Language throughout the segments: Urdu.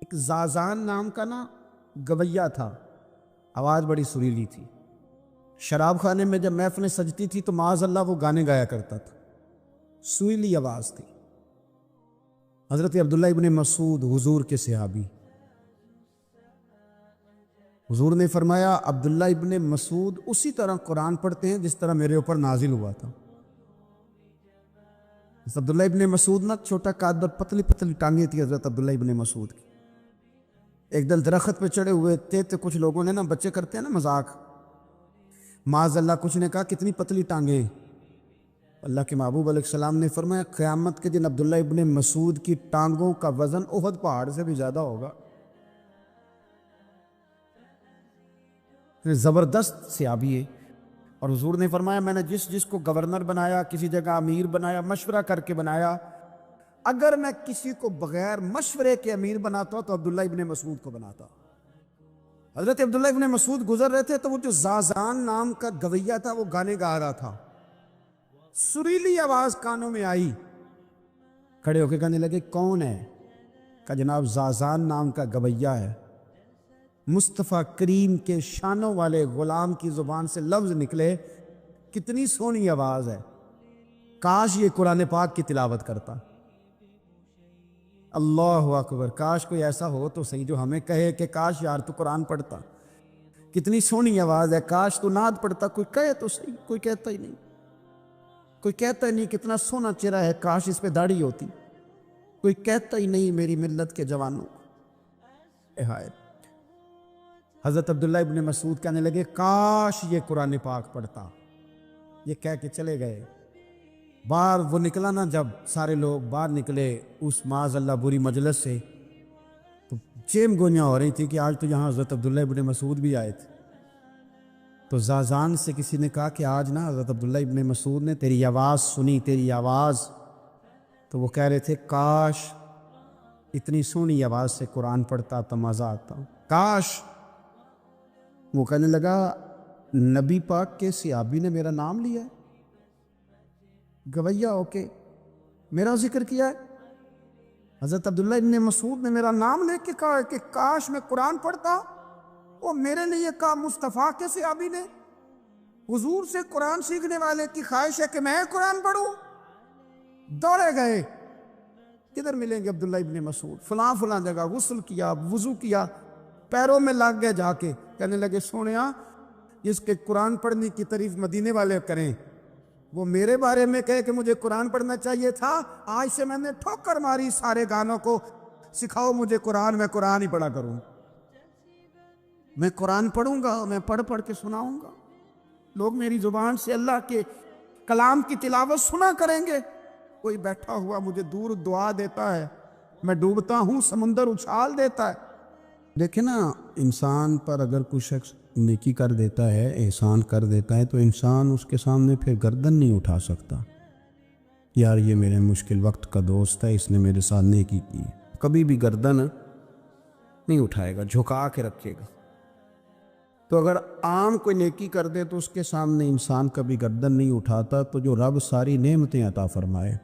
ایک زازان نام کا نا گویا تھا، آواز بڑی سریلی تھی۔ شراب خانے میں جب محفلیں سجتی تھی تو معاذ اللہ وہ گانے گایا کرتا تھا، سریلی آواز تھی۔ حضرت عبداللہ ابن مسعود حضور کے صحابی، حضور نے فرمایا عبداللہ ابن مسعود اسی طرح قرآن پڑھتے ہیں جس طرح میرے اوپر نازل ہوا تھا۔ حضرت عبداللہ ابن مسعود نا چھوٹا قد اور پتلی پتلی ٹانگیں تھی حضرت عبداللہ ابن مسعود کی۔ ایک دن درخت پہ چڑھے ہوئے تھے تو کچھ لوگوں نے نا، بچے کرتے ہیں نا مذاق، معاذ اللہ کچھ نے کہا کتنی پتلی ٹانگیں۔ اللہ کے محبوب علیہ السلام نے فرمایا قیامت کے دن عبداللہ ابن مسعود کی ٹانگوں کا وزن احد پہاڑ سے بھی زیادہ ہوگا۔ زبردست صحابی ہے، اور حضور نے فرمایا میں نے جس کو گورنر بنایا، کسی جگہ امیر بنایا، مشورہ کر کے بنایا، اگر میں کسی کو بغیر مشورے کے امیر بناتا تو عبداللہ ابن مسعود کو بناتا۔ حضرت عبداللہ ابن مسعود گزر رہے تھے تو وہ جو زازان نام کا گویا تھا وہ گانے گا رہا تھا، سریلی آواز کانوں میں آئی، کھڑے ہو کے کہنے لگے کون ہے؟ کہا جناب زازان نام کا گویا ہے۔ مصطفیٰ کریم کے شانوں والے غلام کی زبان سے لفظ نکلے، کتنی سونی آواز ہے، کاش یہ قرآن پاک کی تلاوت کرتا۔ اللہ اکبر، کاش کوئی ایسا ہو تو صحیح جو ہمیں کہے کہ کاش یار تو قرآن پڑھتا، کتنی سونی آواز ہے، کاش تو نعت پڑھتا۔ کوئی کہے تو صحیح، کوئی کہتا ہی نہیں، کوئی کہتا ہی نہیں کتنا سونا چہرہ ہے، کاش اس پہ داڑھی ہوتی، کوئی کہتا ہی نہیں میری ملت کے جوانوں۔ حضرت عبداللہ ابن مسعود کہنے لگے کاش یہ قرآن پاک پڑھتا، یہ کہہ کے چلے گئے۔ باہر وہ نکلا نا، جب سارے لوگ باہر نکلے اس معاذ اللہ بری مجلس سے، تو چیم گوئیاں ہو رہی تھی کہ آج تو یہاں حضرت عبداللہ ابن مسعود بھی آئے تھے۔ تو زازان سے کسی نے کہا کہ آج نا حضرت عبداللہ ابن مسعود نے تیری آواز سنی، تیری آواز۔ تو وہ کہہ رہے تھے کاش اتنی سونی آواز سے قرآن پڑھتا تو مزہ آتا، کاش۔ وہ کہنے لگا نبی پاک کے صحابی نے میرا نام لیا ہے، گویا ہو کے میرا ذکر کیا ہے، حضرت عبداللہ ابن مسعود نے میرا نام لے کے کہا کہ کاش میں قرآن پڑھتا۔ وہ میرے لیے کہا مصطفیٰ کے صحابی نے، حضور سے قرآن سیکھنے والے کی خواہش ہے کہ میں قرآن پڑھوں۔ دوڑے گئے، کدھر ملیں گے عبداللہ ابن مسعود؟ فلاں فلاں جگہ غسل کیا، وضو کیا، پیروں میں لگ گئے جا کے، کہنے لگے سونیا جس کے قرآن پڑھنے کی تعریف مدینے والے کریں، وہ میرے بارے میں کہے کہ مجھے قرآن پڑھنا چاہیے تھا، آج سے میں نے ٹھوکر ماری سارے گانوں کو، سکھاؤ مجھے قرآن، میں قرآن ہی پڑھا کروں، میں قرآن پڑھوں گا، میں پڑھ پڑھ کے سناؤں گا، لوگ میری زبان سے اللہ کے کلام کی تلاوت سنا کریں گے۔ کوئی بیٹھا ہوا مجھے دور دعا دیتا ہے، میں ڈوبتا ہوں سمندر اچھال دیتا ہے۔ دیکھیں نا، انسان پر اگر کوئی شخص نیکی کر دیتا ہے، احسان کر دیتا ہے، تو انسان اس کے سامنے پھر گردن نہیں اٹھا سکتا، یار یہ میرے مشکل وقت کا دوست ہے، اس نے میرے ساتھ نیکی کی، کبھی بھی گردن نہیں اٹھائے گا، جھکا کے رکھے گا۔ تو اگر عام کوئی نیکی کر دے تو اس کے سامنے انسان کبھی گردن نہیں اٹھاتا، تو جو رب ساری نعمتیں عطا فرمائے،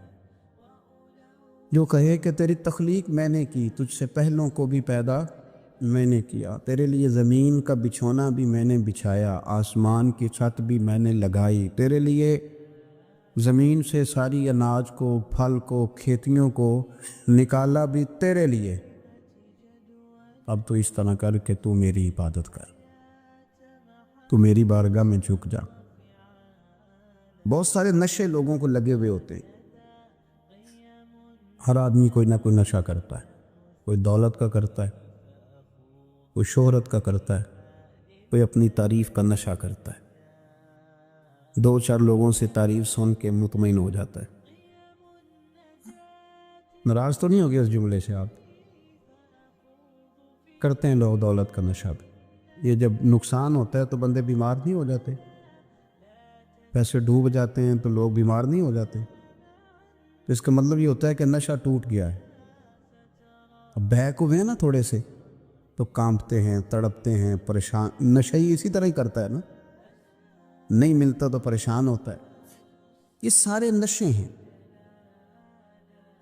جو کہے کہ تیری تخلیق میں نے کی، تجھ سے پہلوں کو بھی پیدا میں نے کیا، تیرے لیے زمین کا بچھونا بھی میں نے بچھایا، آسمان کی چھت بھی میں نے لگائی، تیرے لیے زمین سے ساری اناج کو، پھل کو، کھیتیوں کو نکالا بھی تیرے لیے، اب تو اس طرح کر کہ تو میری عبادت کر، تو میری بارگاہ میں جھک جا۔ بہت سارے نشے لوگوں کو لگے ہوئے ہوتے ہیں، ہر آدمی کوئی نہ کوئی نشہ کرتا ہے، کوئی دولت کا کرتا ہے، کوئی شہرت کا کرتا ہے، کوئی اپنی تعریف کا نشہ کرتا ہے، دو چار لوگوں سے تعریف سن کے مطمئن ہو جاتا ہے۔ ناراض تو نہیں ہو گیا اس جملے سے؟ آپ کرتے ہیں لوگ دولت کا نشہ بھی، یہ جب نقصان ہوتا ہے تو بندے بیمار نہیں ہو جاتے؟ پیسے ڈوب جاتے ہیں تو لوگ بیمار نہیں ہو جاتے؟ تو اس کا مطلب یہ ہوتا ہے کہ نشہ ٹوٹ گیا ہے۔ اب بہک ہوئے ہیں نا تھوڑے سے تو کانپتے ہیں، تڑپتے ہیں، پریشان۔ نشہ ہی اسی طرح ہی کرتا ہے نا، نہیں ملتا تو پریشان ہوتا ہے۔ یہ سارے نشے ہیں،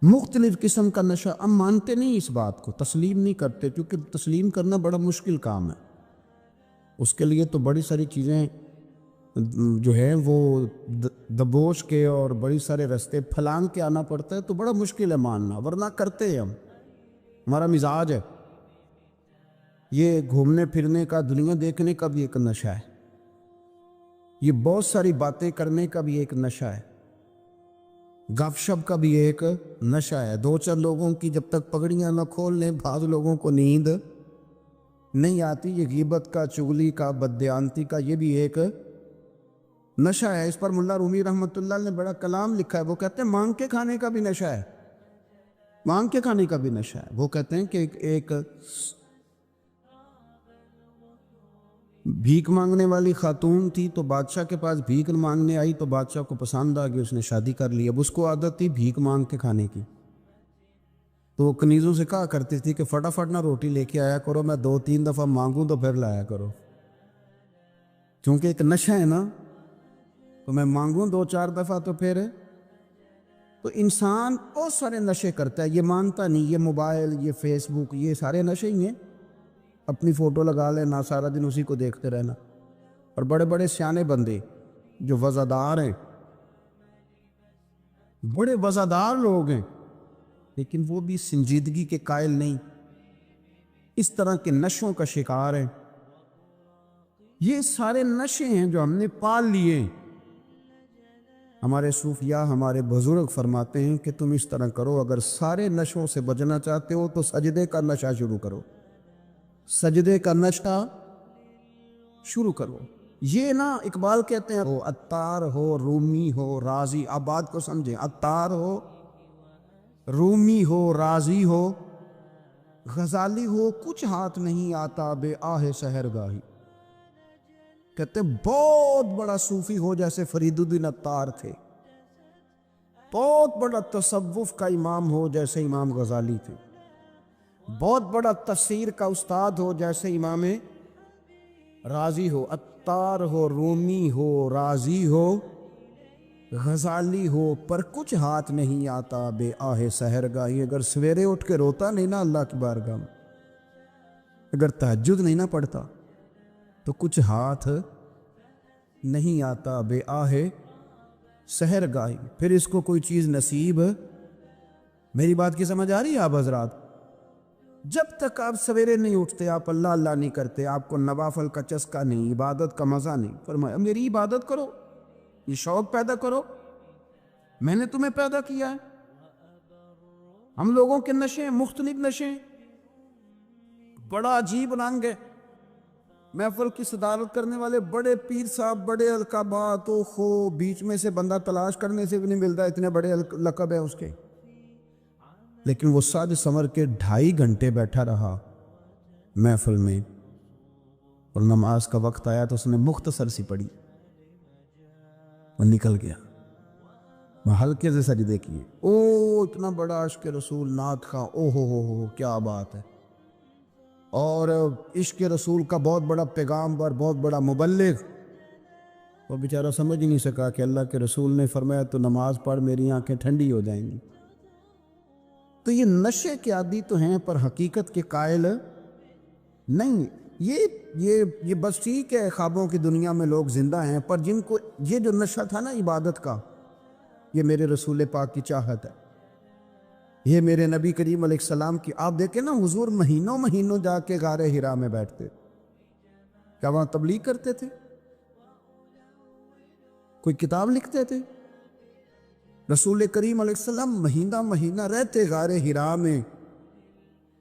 مختلف قسم کا نشہ. ہم مانتے نہیں اس بات کو، تسلیم نہیں کرتے، کیونکہ تسلیم کرنا بڑا مشکل کام ہے. اس کے لیے تو بڑی ساری چیزیں جو ہے وہ دبوچ کے اور بڑی سارے رستے پھلانگ کے آنا پڑتا ہے، تو بڑا مشکل ہے ماننا، ورنہ کرتے ہیں ہم. ہمارا مزاج ہے. یہ گھومنے پھرنے کا، دنیا دیکھنے کا بھی ایک نشہ ہے. یہ بہت ساری باتیں کرنے کا بھی ایک نشہ ہے. گپ شپ کا بھی ایک نشہ ہے. دو چار لوگوں کی جب تک پگڑیاں نہ کھول لیں، بعض لوگوں کو نیند نہیں آتی. یہ غیبت کا، چغلی کا، بددیانتی کا، یہ بھی ایک نشہ ہے. اس پر ملا رومی رحمۃ اللہ نے بڑا کلام لکھا ہے. وہ کہتے ہیں مانگ کے کھانے کا بھی نشہ ہے. مانگ کے کھانے کا بھی نشہ ہے. وہ کہتے ہیں کہ ایک بھیک مانگنے والی خاتون تھی، تو بادشاہ کے پاس بھیک مانگنے آئی، تو بادشاہ کو پسند آ گئی، اس نے شادی کر لی. اب اس کو عادت تھی بھیک مانگ کے کھانے کی، تو وہ کنیزوں سے کہا کرتی تھی کہ فٹافٹ نہ روٹی لے کے آیا کرو، میں 2-3 دفعہ مانگوں تو پھر لایا کرو. چونکہ ایک نشہ ہے نا، تو میں مانگوں 2-4 دفعہ تو پھر. تو انسان بہت سارے نشے کرتا ہے، یہ مانتا نہیں. یہ موبائل، یہ فیس بک، یہ سارے نشے ہی ہیں. اپنی فوٹو لگا لینا، سارا دن اسی کو دیکھتے رہنا. اور بڑے بڑے سیانے بندے جو وزادار ہیں، بڑے وزادار لوگ ہیں، لیکن وہ بھی سنجیدگی کے قائل نہیں، اس طرح کے نشوں کا شکار ہیں. یہ سارے نشے ہیں جو ہم نے پال لیے. ہمارے صوفیاء، ہمارے بزرگ فرماتے ہیں کہ تم اس طرح کرو، اگر سارے نشوں سے بچنا چاہتے ہو تو سجدے کا نشہ شروع کرو. سجدے کا نشہ شروع کرو. یہ نا اقبال کہتے ہیں، وہ عطار ہو، رومی ہو، رازی. آپ بات کو سمجھیں، عطار ہو، رومی ہو، رازی ہو، غزالی ہو، کچھ ہاتھ نہیں آتا بے آہ سحرگاہی. کہتے بہت بڑا صوفی ہو جیسے فرید الدین عطار تھے، بہت بڑا تصوف کا امام ہو جیسے امام غزالی تھے، بہت بڑا تفسیر کا استاد ہو جیسے امام رازی ہو. عطار ہو، رومی ہو، رازی ہو، غزالی ہو، پر کچھ ہاتھ نہیں آتا بے آہ سحرگاہی. اگر سویرے اٹھ کے روتا نہیں نا اللہ کی بارگاہ میں، اگر تہجد نہیں نہ پڑھتا، تو کچھ ہاتھ نہیں آتا بے آہ سحرگاہی. پھر اس کو کوئی چیز نصیب. میری بات کی سمجھ آ رہی ہے آپ حضرات؟ جب تک آپ سویرے نہیں اٹھتے، آپ اللہ اللہ نہیں کرتے، آپ کو نوافل کا چسکا نہیں، عبادت کا مزہ نہیں. فرمایا میری عبادت کرو، یہ شوق پیدا کرو، میں نے تمہیں پیدا کیا ہے. ہم لوگوں کے نشے، مختلف نشے، بڑا عجیب رنگ ہے. محفل کی صدارت کرنے والے بڑے پیر صاحب، بڑے القابات، بیچ میں سے بندہ تلاش کرنے سے بھی نہیں ملتا، اتنے بڑے لقب ہیں اس کے. لیکن وہ ساج سنور کے 2.5 گھنٹے بیٹھا رہا محفل میں، اور نماز کا وقت آیا تو اس نے مختصر سی پڑھی اور نکل گیا. ہلکے سے سجدے کیے. اتنا بڑا عشق رسول، نعت خواں، ہو کیا بات ہے. اور عشق رسول کا بہت بڑا پیغام اور بہت بڑا مبلغ. وہ بیچارہ سمجھ ہی نہیں سکا کہ اللہ کے رسول نے فرمایا تو نماز پڑھ، میری آنکھیں ٹھنڈی ہو جائیں گی. تو یہ نشے کے عادی تو ہیں، پر حقیقت کے قائل نہیں. یہ بس ٹھیک ہے، خوابوں کی دنیا میں لوگ زندہ ہیں، پر جن کو یہ جو نشہ تھا نا عبادت کا، یہ میرے رسول پاک کی چاہت ہے، یہ میرے نبی کریم علیہ السلام کی. آپ دیکھیں نا، حضور مہینوں جا کے غار حرا میں بیٹھتے. کیا وہاں تبلیغ کرتے تھے؟ کوئی کتاب لکھتے تھے؟ رسول کریم علیہ السلام مہینہ رہتے غار حرا میں.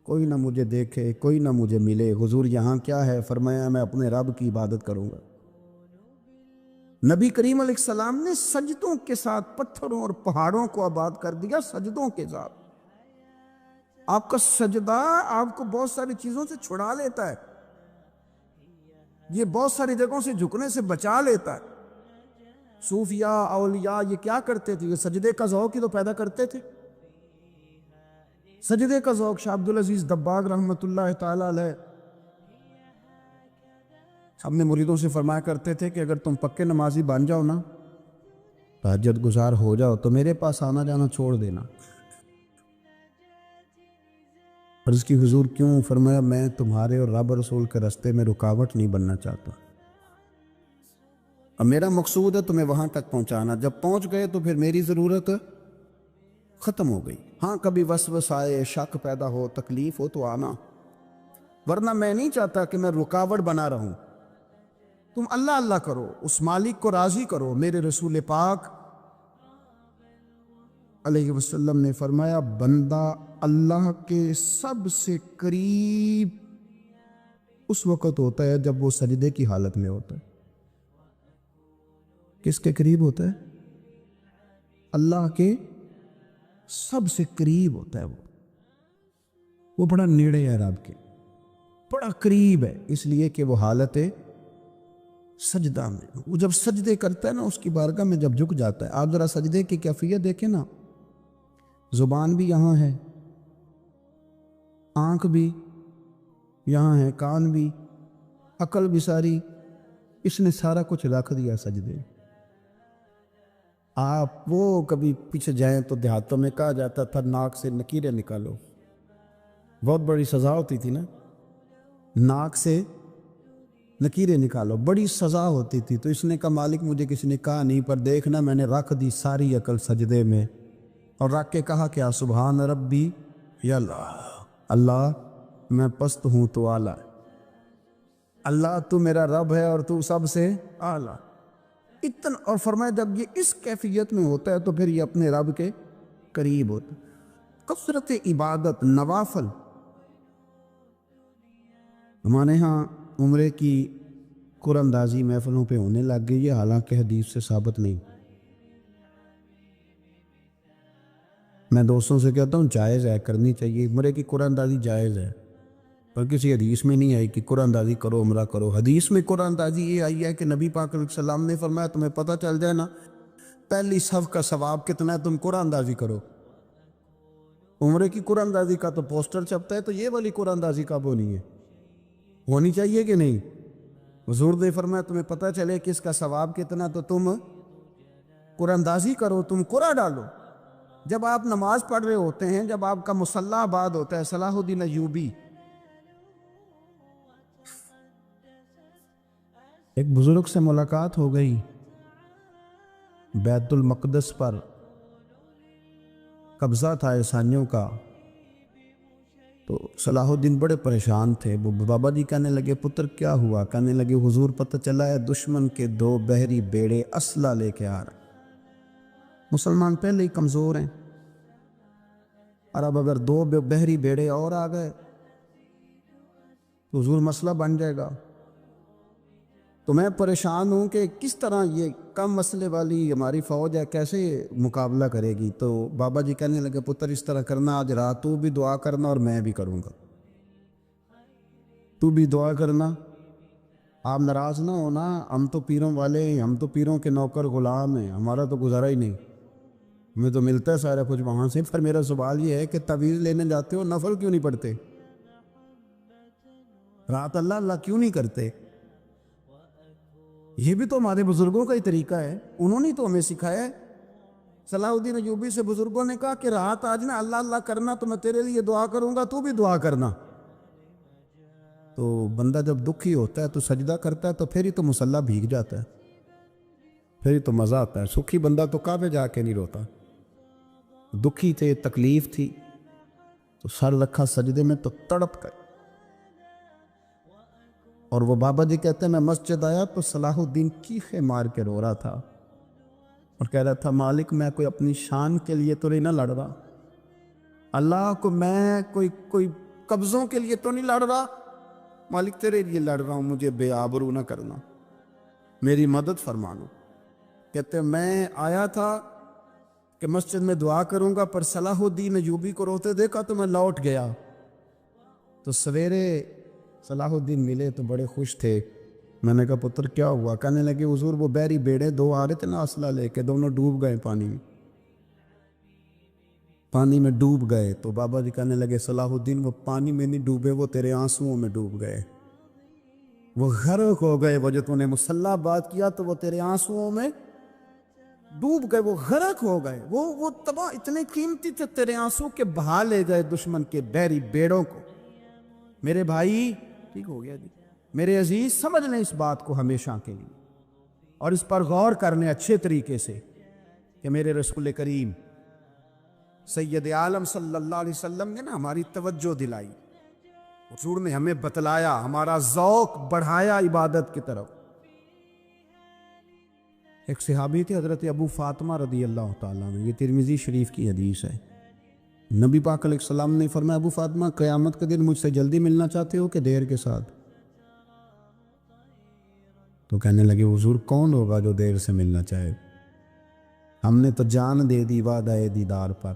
کوئی نہ مجھے دیکھے، کوئی نہ مجھے ملے. حضور یہاں کیا ہے؟ فرمایا میں اپنے رب کی عبادت کروں گا. نبی کریم علیہ السلام نے سجدوں کے ساتھ پتھروں اور پہاڑوں کو آباد کر دیا، سجدوں کے ساتھ. آپ کا سجدہ آپ کو بہت ساری چیزوں سے چھڑا لیتا ہے، یہ بہت ساری جگہوں سے جھکنے سے بچا لیتا ہے. صوفیاء، اولیاء یہ کیا کرتے تھے؟ یہ سجدے کا ذوق ہی تو پیدا کرتے تھے. سجدے کا ذوق. شاہ عبدالعزیز دباغ رحمۃ اللہ تعالی علیہ اپنے مریدوں سے فرمایا کرتے تھے کہ اگر تم پکے نمازی بن جاؤ نا، تہجد گزار ہو جاؤ، تو میرے پاس آنا جانا چھوڑ دینا. عرض کی حضور کیوں؟ فرمایا میں تمہارے اور رب رسول کے راستے میں رکاوٹ نہیں بننا چاہتا، اب میرا مقصود ہے تمہیں وہاں تک پہنچانا، جب پہنچ گئے تو پھر میری ضرورت ختم ہو گئی۔ ہاں کبھی وسوسہ آئے، شک پیدا ہو، تکلیف ہو تو آنا، ورنہ میں نہیں چاہتا کہ میں رکاوٹ بنا رہوں۔ تم اللہ اللہ کرو، اس مالک کو راضی کرو۔ میرے رسول پاک علیہ وسلم نے فرمایا بندہ اللہ کے سب سے قریب اس وقت ہوتا ہے جب وہ سجدے کی حالت میں ہوتا ہے۔ کس کے قریب ہوتا ہے؟ اللہ کے سب سے قریب ہوتا ہے۔ وہ بڑا نیڑے ہے رب کے، بڑا قریب ہے، اس لیے کہ وہ حالت سجدہ میں، وہ جب سجدے کرتا ہے نا، اس کی بارگاہ میں جب جھک جاتا ہے، آپ ذرا سجدے کی کیفیت دیکھیں نا، زبان بھی یہاں ہے، آنکھ بھی یہاں ہے، کان بھی، عقل بھی ساری، اس نے سارا کچھ رکھ دیا سجدے۔ آپ وہ کبھی پیچھے جائیں تو دیہاتوں میں کہا جاتا تھا ناک سے نکیریں نکالو، بہت بڑی سزا ہوتی تھی نا، ناک سے نکیریں نکالو، بڑی سزا ہوتی تھی۔ تو اس نے کہا مالک مجھے کسی نے کہا نہیں، پر دیکھنا میں نے رکھ دی ساری عقل سجدے میں، اور رکھ کے کہا کیا؟ سبحان ربی یا اللہ، اللہ میں پست ہوں تو اعلیٰ، اللہ تو میرا رب ہے اور تو سب سے اعلیٰ اتنا۔ اور فرمایا جب یہ اس کیفیت میں ہوتا ہے تو پھر یہ اپنے رب کے قریب ہوتا ہے۔ کثرت عبادت، نوافل، ہمارے ہاں عمرے کی قرآن اندازی محفلوں پہ ہونے لگ گئی ہے، حالانکہ حدیث سے ثابت نہیں۔ میں دوستوں سے کہتا ہوں جائز ہے، کرنی چاہیے، عمرے کی قرآن اندازی جائز ہے، پر کسی حدیث میں نہیں آئی کہ قرآن اندازی کرو عمرہ کرو۔ حدیث میں قرآن اندازی یہ آئی ہے کہ نبی پاک علیہ السلام نے فرمایا تمہیں پتہ چل جائے نا پہلی صف کا ثواب کتنا ہے، تم قرآن اندازی کرو۔ عمرے کی قرآن اندازی کا تو پوسٹر چھپتا ہے، تو یہ والی قرآن اندازی کب ہونی ہے؟ ہونی چاہیے کہ نہیں؟ حضور نے فرمایا تمہیں پتہ چلے کہ اس کا ثواب کتنا، تو تم قرآن اندازی کرو، تم قرآن ڈالو۔ جب آپ نماز پڑھ رہے ہوتے ہیں، جب آپ کا مصلی آباد ہوتا ہے، صلاح الدین ایوبی ایک بزرگ سے ملاقات ہو گئی بیت المقدس پر، قبضہ تھا عیسائیوں کا، تو صلاح الدین بڑے پریشان تھے۔ وہ بابا جی کہنے لگے پتر کیا ہوا؟ کہنے لگے حضور پتہ چلا ہے دشمن کے 2 بحری بیڑے اسلحہ لے کے آ رہے، مسلمان پہلے ہی کمزور ہیں، اور اب اگر 2 بحری بیڑے اور آ گئے تو حضور مسئلہ بن جائے گا۔ تو میں پریشان ہوں کہ کس طرح یہ کم مسئلے والی ہماری فوج ہے کیسے مقابلہ کرے گی۔ تو بابا جی کہنے لگے پتر اس طرح کرنا، آج رات تو بھی دعا کرنا اور میں بھی کروں گا، تو بھی دعا کرنا، آپ ناراض نہ ہونا، ہم تو پیروں والے ہیں، ہم تو پیروں کے نوکر غلام ہیں، ہمارا تو گزارا ہی نہیں، ہمیں تو ملتا ہے سارا کچھ وہاں سے۔ پر میرا سوال یہ ہے کہ تعویذ لینے جاتے ہو نفل کیوں نہیں پڑھتے؟ رات اللہ اللہ کیوں نہیں کرتے؟ یہ بھی تو ہمارے بزرگوں کا ہی طریقہ ہے، انہوں نے تو ہمیں سکھایا ہے۔ صلاح الدین ایوبی سے بزرگوں نے کہا کہ رات آج نا اللہ اللہ کرنا، تو میں تیرے لیے دعا کروں گا، تو بھی دعا کرنا۔ تو بندہ جب دکھی ہوتا ہے تو سجدہ کرتا ہے، تو پھر ہی تو مصلی بھیگ جاتا ہے، پھر ہی تو مزہ آتا ہے۔ سکھی بندہ تو کعبے جا کے نہیں روتا، دکھی تھے، تکلیف تھی، تو سر رکھا سجدے میں تو تڑپ گئے۔ اور وہ بابا جی کہتے ہیں میں مسجد آیا تو صلاح الدین چیخے مار کے رو رہا تھا اور کہہ رہا تھا مالک میں کوئی اپنی شان کے لیے تو نہیں نہ لڑ رہا، اللہ کو میں کوئی قبضوں کے لیے تو نہیں لڑ رہا، مالک تیرے لیے لڑ رہا ہوں، مجھے بے آبرو نہ کرنا، میری مدد فرمانا۔ کہتے ہیں میں آیا تھا کہ مسجد میں دعا کروں گا، پر صلاح الدین ایوبی کو روتے دیکھا تو میں لوٹ گیا۔ تو سویرے صلاح الدین ملے تو بڑے خوش تھے۔ میں نے کہا پتر کیا ہوا؟ کہنے لگے حضور وہ بحری بیڑے 2 آ رہے تھے نا اسلحہ لے کے، دونوں ڈوب گئے پانی میں ڈوب گئے۔ تو بابا جی کہنے لگے صلاح الدین وہ پانی میں نہیں ڈوبے، وہ تیرے آنسوؤں میں ڈوب گئے، وہ غرق ہو گئے، وہ جو تو نے مصلی بات کیا تو وہ تیرے آنسوؤں میں ڈوب گئے، وہ غرق ہو گئے، وہ تباہ، اتنے قیمتی تھے تیرے آنسو کے بہا لے گئے دشمن کے بحری بیڑوں کو۔ میرے بھائی ٹھیک ہو گیا جی، میرے عزیز سمجھ لیں اس بات کو ہمیشہ کے لیے، اور اس پر غور کرنے اچھے طریقے سے کہ میرے رسول کریم سید عالم صلی اللہ علیہ وسلم نے نا ہماری توجہ دلائی، حضور نے ہمیں بتلایا، ہمارا ذوق بڑھایا عبادت کی طرف۔ ایک صحابی تھے حضرت ابو فاطمہ رضی اللہ تعالیٰ عنہ، یہ ترمذی شریف کی حدیث ہے۔ نبی پاک علیہ السلام نے فرمایا، ابو فاطمہ قیامت کے دن مجھ سے جلدی ملنا چاہتے ہو کہ دیر کے ساتھ؟ تو کہنے لگے، حضور کون ہوگا جو دیر سے ملنا چاہے؟ ہم نے تو جان دے دی وعدہ دیدار پر۔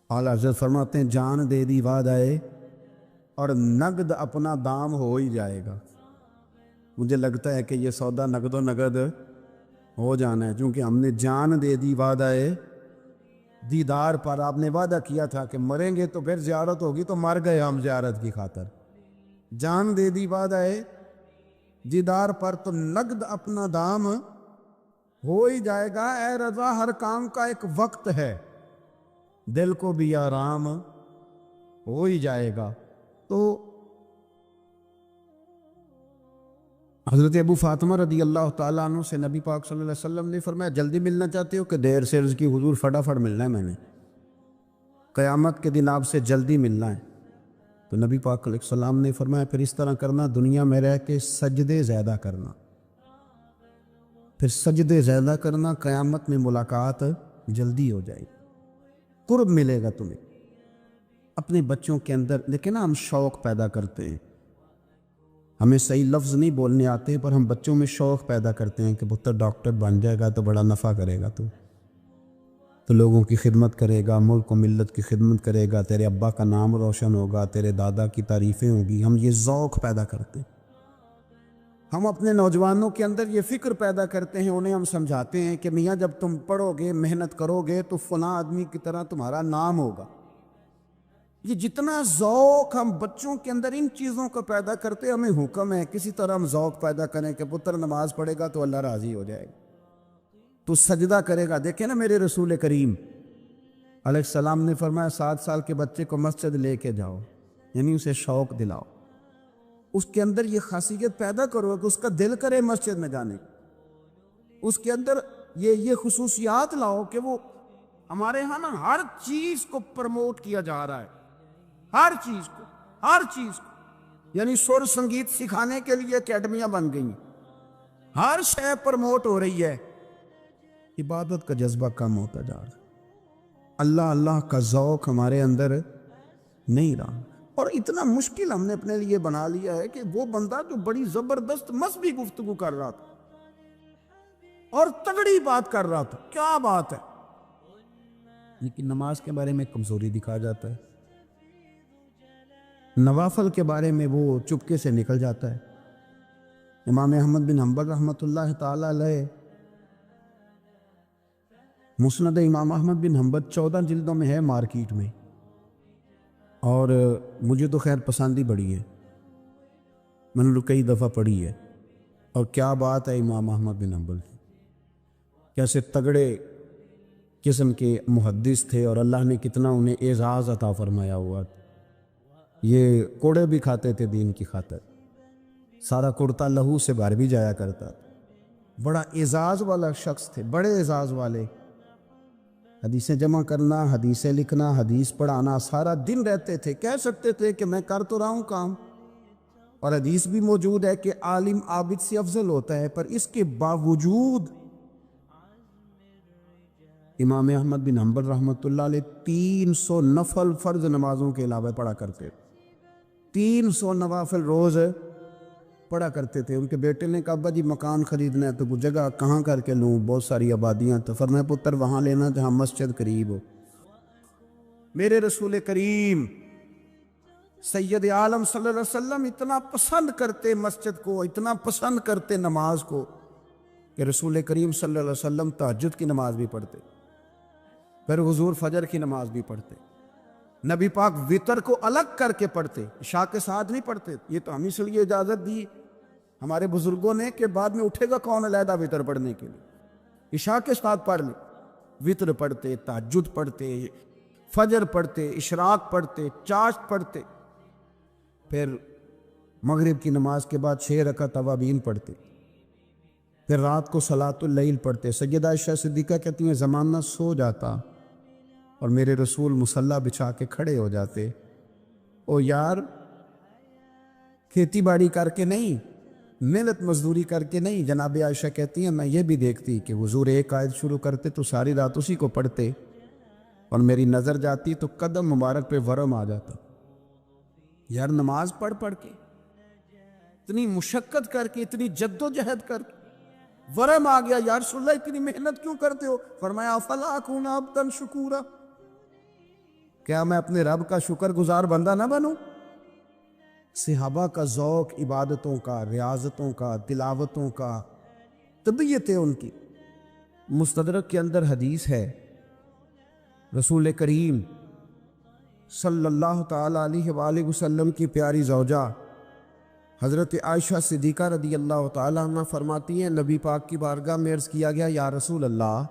اعلیٰ حضرت فرماتے ہیں جان دے دی وعدہ اور نقد اپنا دام ہو ہی جائے گا۔ مجھے لگتا ہے کہ یہ سودا نقد و نقد ہو جانا ہے، چونکہ ہم نے جان دے دی وعدہ دیدار پر۔ آپ نے وعدہ کیا تھا کہ مریں گے تو پھر زیارت ہوگی، تو مر گئے ہم زیارت کی خاطر۔ جان دے دی وعدہ دیدار پر، تو نقد اپنا دام ہو ہی جائے گا۔ اے رضا، ہر کام کا ایک وقت ہے، دل کو بھی آرام ہو ہی جائے گا۔ تو حضرت ابو فاطمہ رضی اللہ تعالیٰ عنہ سے نبی پاک صلی اللہ علیہ وسلم نے فرمایا، جلدی ملنا چاہتے ہو کہ دیر سے؟ عرض کی، حضور فٹافٹ ملنا ہے، میں نے قیامت کے دن آپ سے جلدی ملنا ہے۔ تو نبی پاک علیہ السلام نے فرمایا، پھر اس طرح کرنا، دنیا میں رہ کے سجدے زیادہ کرنا، پھر سجدے زیادہ کرنا، قیامت میں ملاقات جلدی ہو جائے گی، قرب ملے گا تمہیں۔ اپنے بچوں کے اندر لیکن نا ہم شوق پیدا کرتے ہیں، ہمیں صحیح لفظ نہیں بولنے آتے، پر ہم بچوں میں شوق پیدا کرتے ہیں کہ پتر ڈاکٹر بن جائے گا تو بڑا نفع کرے گا، تو لوگوں کی خدمت کرے گا، ملک و ملت کی خدمت کرے گا، تیرے ابا کا نام روشن ہوگا، تیرے دادا کی تعریفیں ہوگی۔ ہم یہ ذوق پیدا کرتے ہیں، ہم اپنے نوجوانوں کے اندر یہ فکر پیدا کرتے ہیں، انہیں ہم سمجھاتے ہیں کہ میاں جب تم پڑھو گے، محنت کرو گے تو فلاں آدمی کی طرح تمہارا نام ہوگا۔ یہ جتنا ذوق ہم بچوں کے اندر ان چیزوں کو پیدا کرتے، ہمیں حکم ہے کسی طرح ہم ذوق پیدا کریں کہ پتر نماز پڑھے گا تو اللہ راضی ہو جائے گا، تو سجدہ کرے گا۔ دیکھیں نا میرے رسول کریم علیہ السلام نے فرمایا 7 سال کے بچے کو مسجد لے کے جاؤ، یعنی اسے شوق دلاؤ، اس کے اندر یہ خاصیت پیدا کرو کہ اس کا دل کرے مسجد میں جانے، اس کے اندر یہ خصوصیات لاؤ کہ وہ ہمارے ہاں نا ہر چیز کو پروموٹ کیا جا رہا ہے، ہر چیز کو، یعنی سر سنگیت سکھانے کے لیے اکیڈمیاں بن گئی ہیں، ہر شے پروموٹ ہو رہی ہے۔ عبادت کا جذبہ کم ہوتا جا رہا ہے، اللہ کا ذوق ہمارے اندر نہیں رہا، اور اتنا مشکل ہم نے اپنے لیے بنا لیا ہے کہ وہ بندہ جو بڑی زبردست مذہبی گفتگو کر رہا تھا اور تگڑی بات کر رہا تھا، کیا بات ہے، لیکن نماز کے بارے میں کمزوری دکھا جاتا ہے، نوافل کے بارے میں وہ چپکے سے نکل جاتا ہے۔ امام احمد بن حنبل رحمۃ اللہ تعالی علیہ، مسند امام احمد بن حنبل 14 جلدوں میں ہے مارکیٹ میں، اور مجھے تو خیر پسندی بڑی ہے، میں نے کئی دفعہ پڑھی ہے، اور کیا بات ہے امام احمد بن حنبل کی، کیسے تگڑے قسم کے محدث تھے، اور اللہ نے کتنا انہیں اعزاز عطا فرمایا ہوا۔ یہ کوڑے بھی کھاتے تھے دین کی خاطر، سارا کرتا لہو سے بھر بھی جایا کرتا، بڑا اعزاز والا شخص تھے، بڑے اعزاز والے، حدیثیں جمع کرنا، حدیثیں لکھنا، حدیث پڑھانا، سارا دن رہتے تھے، کہہ سکتے تھے کہ میں کر تو رہا ہوں کام، اور حدیث بھی موجود ہے کہ عالم عابد سے افضل ہوتا ہے، پر اس کے باوجود امام احمد بن حنبل رحمۃ اللہ علیہ 300 نفل فرض نمازوں کے علاوہ پڑھا کرتے، 300 نوافل روز پڑھا کرتے تھے۔ ان کے بیٹے نے کہا ابا جی مکان خریدنا ہے تو وہ جگہ کہاں کر کے لوں، بہت ساری آبادیاں، تو فرمایا پتر وہاں لینا جہاں مسجد قریب ہو۔ میرے رسول کریم سید عالم صلی اللہ علیہ وسلم اتنا پسند کرتے مسجد کو، اتنا پسند کرتے نماز کو، کہ رسول کریم صلی اللہ علیہ وسلم تہجد کی نماز بھی پڑھتے، پھر حضور فجر کی نماز بھی پڑھتے، نبی پاک وتر کو الگ کر کے پڑھتے، عشاء کے ساتھ نہیں پڑھتے۔ یہ تو ہم اس لیے اجازت دی ہمارے بزرگوں نے کہ بعد میں اٹھے گا کون علیحدہ وتر پڑھنے کے لیے، عشاء کے ساتھ پڑھ لیں، وطر پڑھتے، تہجد پڑھتے، فجر پڑھتے، اشراق پڑھتے، چاشت پڑھتے، پھر مغرب کی نماز کے بعد 6 رکعت اوابین پڑھتے، پھر رات کو صلاۃ اللیل پڑھتے۔ سیدہ عائشہ صدیقہ کہتی ہیں زمانہ سو جاتا اور میرے رسول مصلی بچھا کے کھڑے ہو جاتے۔ او یار، کھیتی باڑی کر کے نہیں، محنت مزدوری کر کے نہیں، جناب عائشہ کہتی ہیں میں یہ بھی دیکھتی کہ حضور ایک آیت شروع کرتے تو ساری رات اسی کو پڑھتے، اور میری نظر جاتی تو قدم مبارک پہ ورم آ جاتا۔ یار نماز پڑھ پڑھ کے، اتنی مشقت کر کے، اتنی جد و جہد کر کے ورم آ گیا، یا رسول اللہ اتنی محنت کیوں کرتے ہو؟ فرمایا افلا اکون عبدا شکورا، کیا میں اپنے رب کا شکر گزار بندہ نہ بنوں؟ صحابہ کا ذوق عبادتوں کا، ریاضتوں کا، تلاوتوں کا، طبیعت ہے ان کی۔ مستدرک کے اندر حدیث ہے، رسول کریم صلی اللہ تعالی علیہ وآلہ وسلم کی پیاری زوجہ حضرت عائشہ صدیقہ رضی اللہ تعالی عنہ فرماتی ہیں نبی پاک کی بارگاہ میں عرض کیا گیا یا رسول اللہ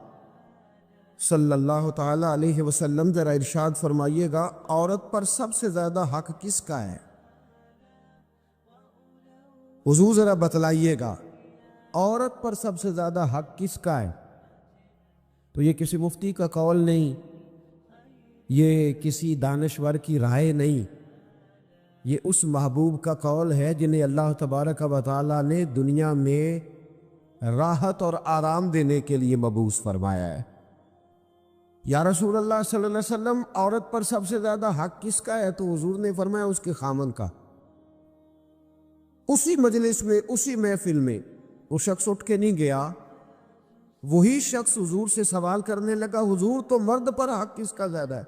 صلی اللہ تعالی علیہ وسلم ذرا ارشاد فرمائیے گا عورت پر سب سے زیادہ حق کس کا ہے؟ حضور ذرا بتلائیے گا عورت پر سب سے زیادہ حق کس کا ہے؟ تو یہ کسی مفتی کا قول نہیں، یہ کسی دانشور کی رائے نہیں، یہ اس محبوب کا قول ہے جنہیں اللہ تبارک و تعالی نے دنیا میں راحت اور آرام دینے کے لیے مبعوث فرمایا ہے۔ یا رسول اللہ صلی اللہ علیہ وسلم عورت پر سب سے زیادہ حق کس کا ہے؟ تو حضور نے فرمایا اس کے خامن کا۔ اسی مجلس میں، اسی محفل میں وہ شخص اٹھ کے نہیں گیا، وہی شخص حضور سے سوال کرنے لگا حضور تو مرد پر حق کس کا زیادہ ہے؟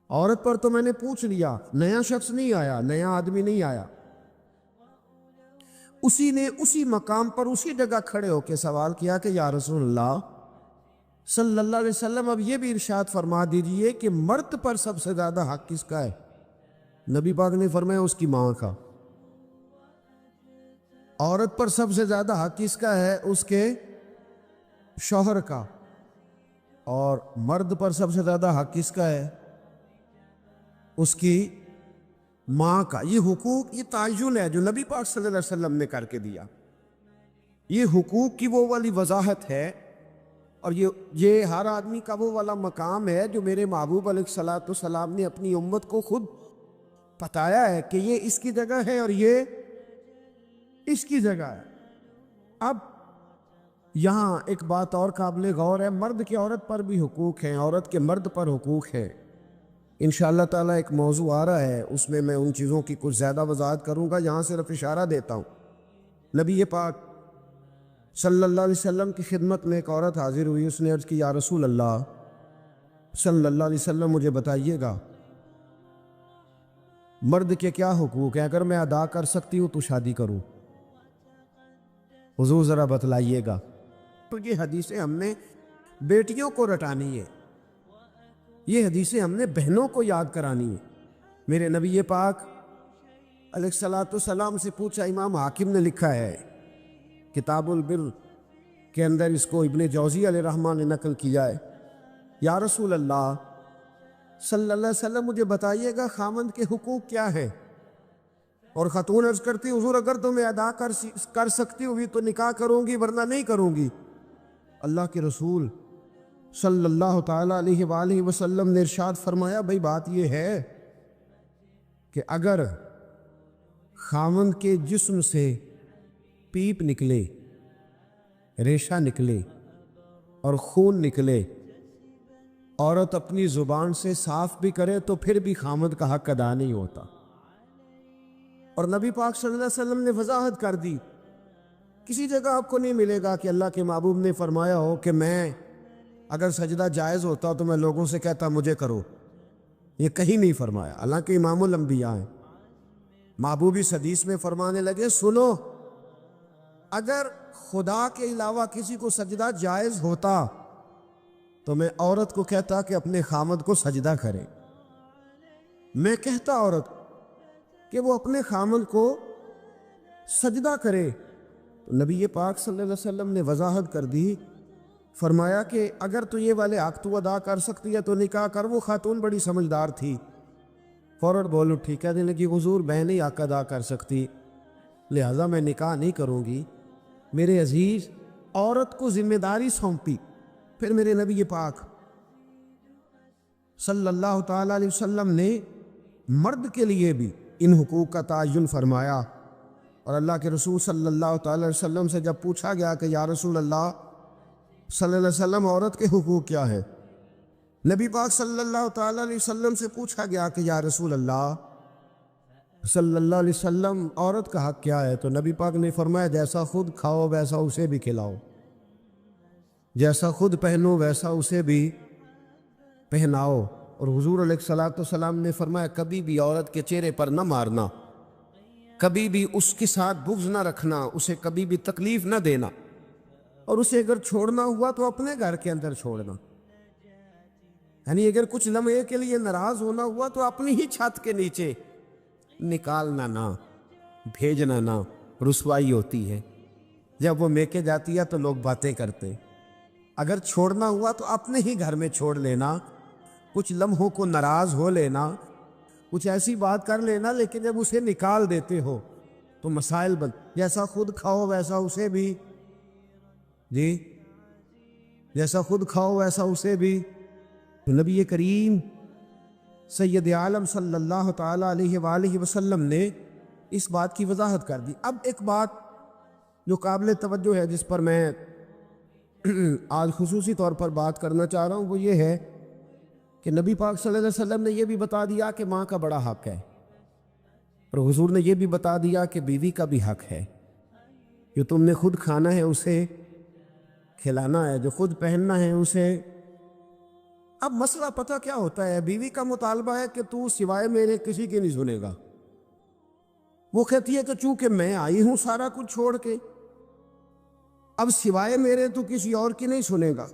عورت پر تو میں نے پوچھ لیا، نیا شخص نہیں آیا، نیا آدمی نہیں آیا۔ اسی نے اسی مقام پر اسی جگہ کھڑے ہو کے سوال کیا کہ یا رسول اللہ صلی اللہ علیہ وسلم اب یہ بھی ارشاد فرما دیجئے کہ مرد پر سب سے زیادہ حق کس کا ہے؟ نبی پاک نے فرمایا اس کی ماں کا۔ عورت پر سب سے زیادہ حق کس کا ہے؟ اس کے شوہر کا۔ اور مرد پر سب سے زیادہ حق کس کا ہے؟ اس کی ماں کا۔ یہ حقوق، یہ تعین ہے جو نبی پاک صلی اللہ علیہ وسلم نے کر کے دیا۔ یہ حقوق کی وہ والی وضاحت ہے، اور یہ ہر آدمی کا وہ والا مقام ہے جو میرے محبوب علیہ الصلوۃ والسلام نے اپنی امت کو خود بتایا ہے کہ یہ اس کی جگہ ہے اور یہ اس کی جگہ ہے۔ اب یہاں ایک بات اور قابل غور ہے، مرد کے عورت پر بھی حقوق ہیں، عورت کے مرد پر حقوق ہیں۔ انشاءاللہ تعالیٰ ایک موضوع آ رہا ہے، اس میں ان چیزوں کی کچھ زیادہ وضاحت کروں گا، یہاں صرف اشارہ دیتا ہوں۔ نبی پاک صلی اللہ علیہ وسلم کی خدمت میں ایک عورت حاضر ہوئی، اس نے عرض کی یا رسول اللہ صلی اللہ علیہ وسلم مجھے بتائیے گا مرد کے کیا حقوق ہیں، اگر میں ادا کر سکتی ہوں تو شادی کروں، حضور ذرا بتلائیے گا۔ تو یہ حدیثیں ہم نے بیٹیوں کو رٹانی ہے، یہ حدیثیں ہم نے بہنوں کو یاد کرانی ہے۔ میرے نبی پاک علیہ الصلوۃ والسلام سے پوچھا، امام حاکم نے لکھا ہے کتاب البر کے اندر، اس کو ابن جوزی علیہ الرحمٰن نے نقل کیا ہے، یا رسول اللہ صلی اللہ علیہ وسلم مجھے بتائیے گا خامند کے حقوق کیا ہے؟ اور خاتون عرض کرتی حضور اگر تو میں ادا کر سکتی ہوئی تو نکاح کروں گی ورنہ نہیں کروں گی۔ اللہ کے رسول صلی اللہ تعالی علیہ وآلہ وسلم نے ارشاد فرمایا بھئی بات یہ ہے کہ اگر خامند کے جسم سے پیپ نکلے، ریشہ نکلے اور خون نکلے، عورت اپنی زبان سے صاف بھی کرے تو پھر بھی خامند کا حق ادا نہیں ہوتا۔ اور نبی پاک صلی اللہ علیہ وسلم نے وضاحت کر دی، کسی جگہ آپ کو نہیں ملے گا کہ اللہ کے محبوب نے فرمایا ہو کہ میں اگر سجدہ جائز ہوتا تو میں لوگوں سے کہتا مجھے کرو، یہ کہیں نہیں فرمایا، حالانکہ امام الانبیاء ہیں۔ محبوب اس حدیث میں فرمانے لگے سنو، اگر خدا کے علاوہ کسی کو سجدہ جائز ہوتا تو میں عورت کو کہتا کہ اپنے خامد کو سجدہ کرے، میں کہتا عورت کہ وہ اپنے خامد کو سجدہ کرے، تو نبی پاک صلی اللہ علیہ وسلم نے وضاحت کر دی، فرمایا کہ اگر تو یہ والے حق تو ادا کر سکتی ہے تو نکاح کر۔ وہ خاتون بڑی سمجھدار تھی، فوراً بول اٹھی، کہنے لگی حضور میں نہیں حق ادا کر سکتی، لہٰذا میں نکاح نہیں کروں گی۔ میرے عزیز، عورت کو ذمہ داری سونپی۔ پھر میرے نبی پاک صلی اللہ تعالیٰ علیہ وسلم نے مرد کے لیے بھی ان حقوق کا تعین فرمایا، اور اللہ کے رسول صلی اللہ تعالیٰ علیہ وسلم سے جب پوچھا گیا کہ یا رسول اللہ صلی اللہ علیہ وسلم عورت کے حقوق کیا ہے، نبی پاک صلی اللہ تعالیٰ علیہ وسلم سے پوچھا گیا کہ یا رسول اللہ صلی اللہ علیہ وسلم عورت کا حق کیا ہے، تو نبی پاک نے فرمایا جیسا خود کھاؤ ویسا اسے بھی کھلاؤ، جیسا خود پہنو ویسا اسے بھی پہناؤ۔ اور حضور علیہ الصلوۃ والسلام نے فرمایا کبھی بھی عورت کے چہرے پر نہ مارنا، کبھی بھی اس کے ساتھ بغض نہ رکھنا، اسے کبھی بھی تکلیف نہ دینا، اور اسے اگر چھوڑنا ہوا تو اپنے گھر کے اندر چھوڑنا، یعنی اگر کچھ لمحے کے لیے ناراض ہونا ہوا تو اپنی ہی چھت کے نیچے نکالنا نہ، بھیجنا نہ۔ رسوائی ہوتی ہے جب وہ میکے جاتی ہے تو لوگ باتیں کرتے، اگر چھوڑنا ہوا تو اپنے ہی گھر میں چھوڑ لینا، کچھ لمحوں کو ناراض ہو لینا، کچھ ایسی بات کر لینا، لیکن جب اسے نکال دیتے ہو تو مسائل جیسا خود کھاؤ ویسا اسے بھی، جی جیسا خود کھاؤ ویسا اسے بھی۔ تو نبی کریم سید عالم صلی اللہ تعالیٰ علیہ وآلہ وسلم نے اس بات کی وضاحت کر دی۔ اب ایک بات جو قابل توجہ ہے جس پر میں آج خصوصی طور پر بات کرنا چاہ رہا ہوں، وہ یہ ہے کہ نبی پاک صلی اللہ علیہ وسلم نے یہ بھی بتا دیا کہ ماں کا بڑا حق ہے، اور حضور نے یہ بھی بتا دیا کہ بیوی کا بھی حق ہے، جو تم نے خود کھانا ہے اسے کھلانا ہے، جو خود پہننا ہے اسے۔ اب مسئلہ پتہ کیا ہوتا ہے، بیوی کا مطالبہ ہے کہ تو سوائے میرے کسی کی نہیں سنے گا، وہ کہتی ہے کہ چونکہ میں آئی ہوں سارا کچھ چھوڑ کے، اب سوائے میرے تو کسی اور کی نہیں سنے گا۔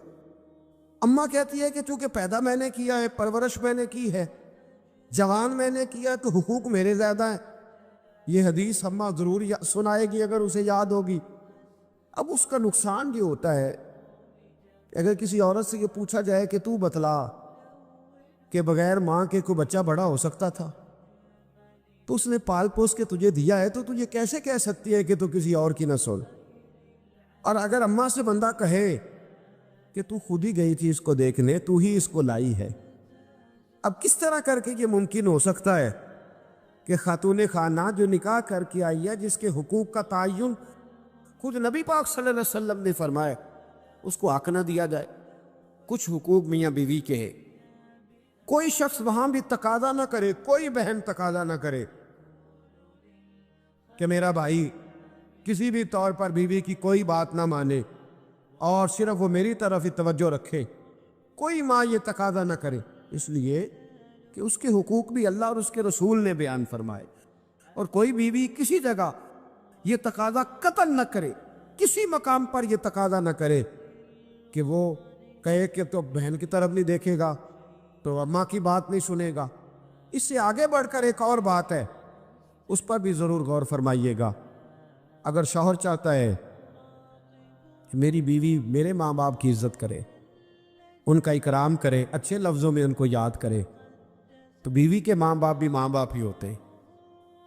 اماں کہتی ہے کہ چونکہ پیدا میں نے کیا ہے، پرورش میں نے کی ہے، جوان میں نے کیا، تو حقوق میرے زیادہ ہیں۔ یہ حدیث اماں ضرور سنائے گی اگر اسے یاد ہوگی۔ اب اس کا نقصان یہ ہوتا ہے کہ اگر کسی عورت سے یہ پوچھا جائے کہ تو بتلا کہ بغیر ماں کے کوئی بچہ بڑا ہو سکتا تھا، تو اس نے پال پوس کے تجھے دیا ہے، تو تجھے کیسے کہہ سکتی ہے کہ تو کسی اور کی نہ سن؟ اور اگر اماں سے بندہ کہے کہ تو خود ہی گئی تھی اس کو دیکھنے، تو ہی اس کو لائی ہے، اب کس طرح کر کے یہ ممکن ہو سکتا ہے کہ خاتون خانہ جو نکاح کر کے آئی ہے، جس کے حقوق کا تعین خود نبی پاک صلی اللہ علیہ وسلم نے فرمایا، اس کو حق نہ دیا جائے؟ کچھ حقوق میاں بیوی کے ہیں، کوئی شخص وہاں بھی تقاضا نہ کرے، کوئی بہن تقاضا نہ کرے کہ میرا بھائی کسی بھی طور پر بیوی کی کوئی بات نہ مانے اور صرف وہ میری طرف ہی توجہ رکھے، کوئی ماں یہ تقاضا نہ کرے، اس لیے کہ اس کے حقوق بھی اللہ اور اس کے رسول نے بیان فرمائے۔ اور کوئی بیوی کسی جگہ یہ تقاضا قطعاً نہ کرے، کسی مقام پر یہ تقاضا نہ کرے کہ وہ کہے کہ تو بہن کی طرف نہیں دیکھے گا، تو اماں کی بات نہیں سنے گا۔ اس سے آگے بڑھ کر ایک اور بات ہے، اس پر بھی ضرور غور فرمائیے گا۔ اگر شوہر چاہتا ہے کہ میری بیوی میرے ماں باپ کی عزت کرے، ان کا اکرام کرے، اچھے لفظوں میں ان کو یاد کرے، تو بیوی کے ماں باپ بھی ماں باپ ہی ہوتے،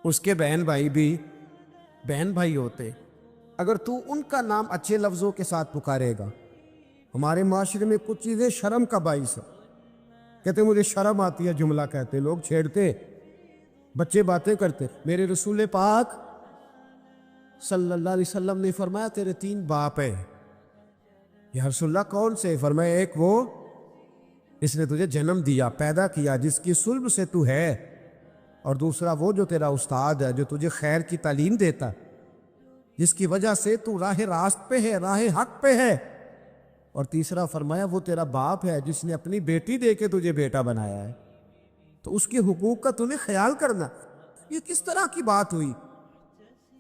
اس کے بہن بھائی بھی بہن بھائی ہوتے۔ اگر تو ان کا نام اچھے لفظوں کے ساتھ پکارے گا، ہمارے معاشرے میں کچھ چیزیں شرم کا باعث ہے، کہتے مجھے شرم آتی ہے جملہ کہتے، لوگ چھیڑتے، بچے باتیں کرتے۔ میرے رسول پاک صلی اللہ علیہ وسلم نے فرمایا تیرے 3 باپ ہیں۔ یا رسول اللہ کون سے؟ فرمایا ایک وہ اس نے تجھے جنم دیا، پیدا کیا، جس کی صلب سے تو ہے، اور دوسرا وہ جو تیرا استاد ہے، جو تجھے خیر کی تعلیم دیتا، جس کی وجہ سے تو راہ راست پہ ہے، راہ حق پہ ہے، اور تیسرا فرمایا وہ تیرا باپ ہے جس نے اپنی بیٹی دے کے تجھے بیٹا بنایا ہے، تو اس کے حقوق کا تمہیں خیال کرنا۔ یہ کس طرح کی بات ہوئی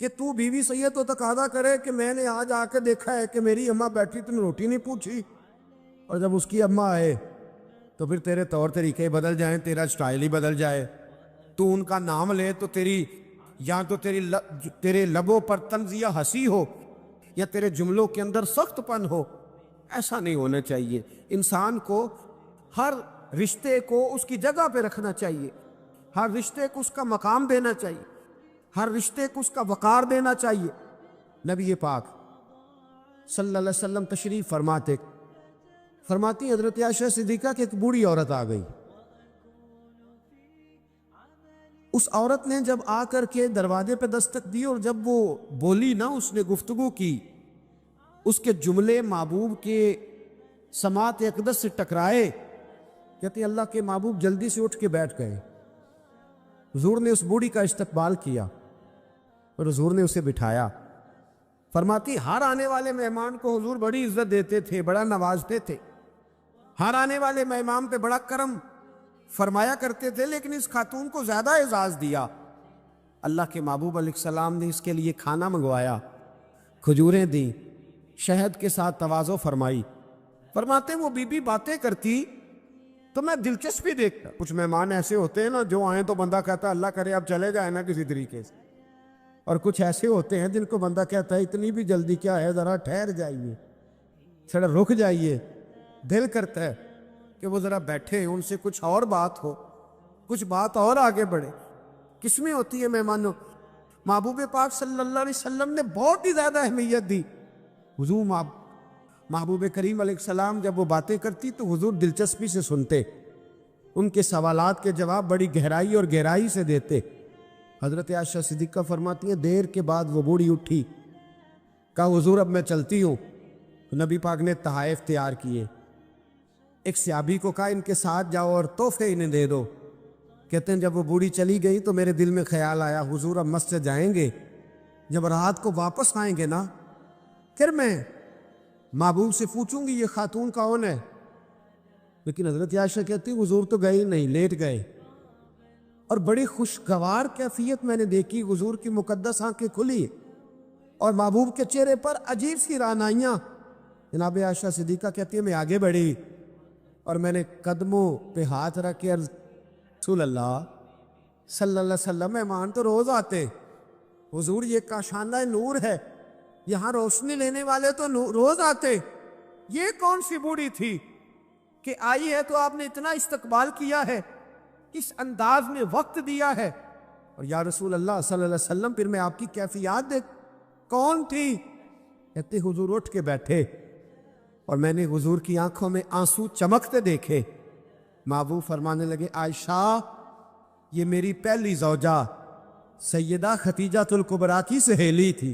کہ تو بیوی سے یہ تو تقاضا کرے کہ میں نے آج آ کے دیکھا ہے کہ میری اماں بیٹھی، تم نے روٹی نہیں پوچھی، اور جب اس کی اماں آئے تو پھر تیرے طور طریقے بدل جائیں، تیرا سٹائل ہی بدل جائے، تو ان کا نام لے تو تیری یا تو تیرے لبوں پر طنز یا ہنسی ہو، یا تیرے جملوں کے اندر سخت پن ہو. ایسا نہیں ہونا چاہیے. انسان کو ہر رشتے کو اس کی جگہ پہ رکھنا چاہیے، ہر رشتے کو اس کا مقام دینا چاہیے، ہر رشتے کو اس کا وقار دینا چاہیے. نبی پاک صلی اللہ علیہ وسلم تشریف فرماتی حضرت عائشہ صدیقہ کہ ایک بوڑھی عورت آ گئی. اس عورت نے جب آ کر کے دروازے پہ دستک دی اور جب وہ بولی نا، اس نے گفتگو کی، اس کے جملے محبوب کے سماعت اقدس سے ٹکرائے. کہتے اللہ کے محبوب جلدی سے اٹھ کے بیٹھ گئے. حضور نے اس بوڑھی کا استقبال کیا اور حضور نے اسے بٹھایا. فرماتی ہر آنے والے مہمان کو حضور بڑی عزت دیتے تھے، بڑا نوازتے تھے، ہر آنے والے مہمان پہ بڑا کرم فرمایا کرتے تھے، لیکن اس خاتون کو زیادہ اعزاز دیا. اللہ کے محبوب علیہ السلام نے اس کے لیے کھانا منگوایا، کھجوریں دیں، شہد کے ساتھ تواضع فرمائی. فرماتے وہ بی بی باتیں کرتی تو میں دلچسپی دیکھتا. کچھ مہمان ایسے ہوتے ہیں نا جو آئیں تو بندہ کہتا ہے اللہ کرے اب چلے جائیں نا کسی طریقے سے، اور کچھ ایسے ہوتے ہیں جن کو بندہ کہتا ہے اتنی بھی جلدی کیا ہے، ذرا ٹھہر جائیے، تھوڑا رک جائیے. دل کرتا ہے کہ وہ ذرا بیٹھے، ان سے کچھ اور بات ہو، کچھ بات اور آگے بڑھے. کس میں ہوتی ہے مہمانوں؟ محبوب پاک صلی اللہ علیہ وسلم نے بہت ہی زیادہ اہمیت دی. حضور محبوب کریم علیہ السلام جب وہ باتیں کرتی تو حضور دلچسپی سے سنتے، ان کے سوالات کے جواب بڑی گہرائی اور گہرائی سے دیتے. حضرت عائشہ صدیقہ فرماتی ہیں دیر کے بعد وہ بوڑھی اٹھی، کہا حضور اب میں چلتی ہوں. نبی پاک نے تحائف تیار کیے. ایک صحابی کو کہا ان کے ساتھ جاؤ اور تحفے انہیں دے دو. کہتے ہیں جب وہ بوڑھی چلی گئی تو میرے دل میں خیال آیا حضور اب مسجد جائیں گے، جب رات کو واپس آئیں گے نا پھر میں محبوب سے پوچھوں گی یہ خاتون کون ہے. لیکن حضرت عائشہ کہتی حضور تو گئے نہیں، لیٹ گئے. اور بڑی خوشگوار کیفیت میں نے دیکھی، حضور کی مقدس آنکھیں کھلی اور محبوب کے چہرے پر عجیب سی رعنائیاں. جناب عائشہ صدیقہ کہتی ہے میں آگے بڑھی اور میں نے قدموں پہ ہاتھ رکھ کے عرض رسول اللہ صلی اللہ علیہ وسلم مہمان تو روز آتے، حضور یہ کاشانہ نور ہے، یہاں روشنی لینے والے تو روز آتے، یہ کون سی بوڑھی تھی کہ آئی ہے تو آپ نے اتنا استقبال کیا ہے، اس انداز میں وقت دیا ہے. اور یا رسول اللہ صلی اللہ علیہ وسلم پھر میں آپ کی کیفیات دیکھ کون تھی؟ کہتے حضور اٹھ کے بیٹھے اور میں نے حضور کی آنکھوں میں آنسو چمکتے دیکھے. محبوب فرمانے لگے عائشہ یہ میری پہلی زوجہ سیدہ خدیجہ الکبریٰ کی سہیلی تھی.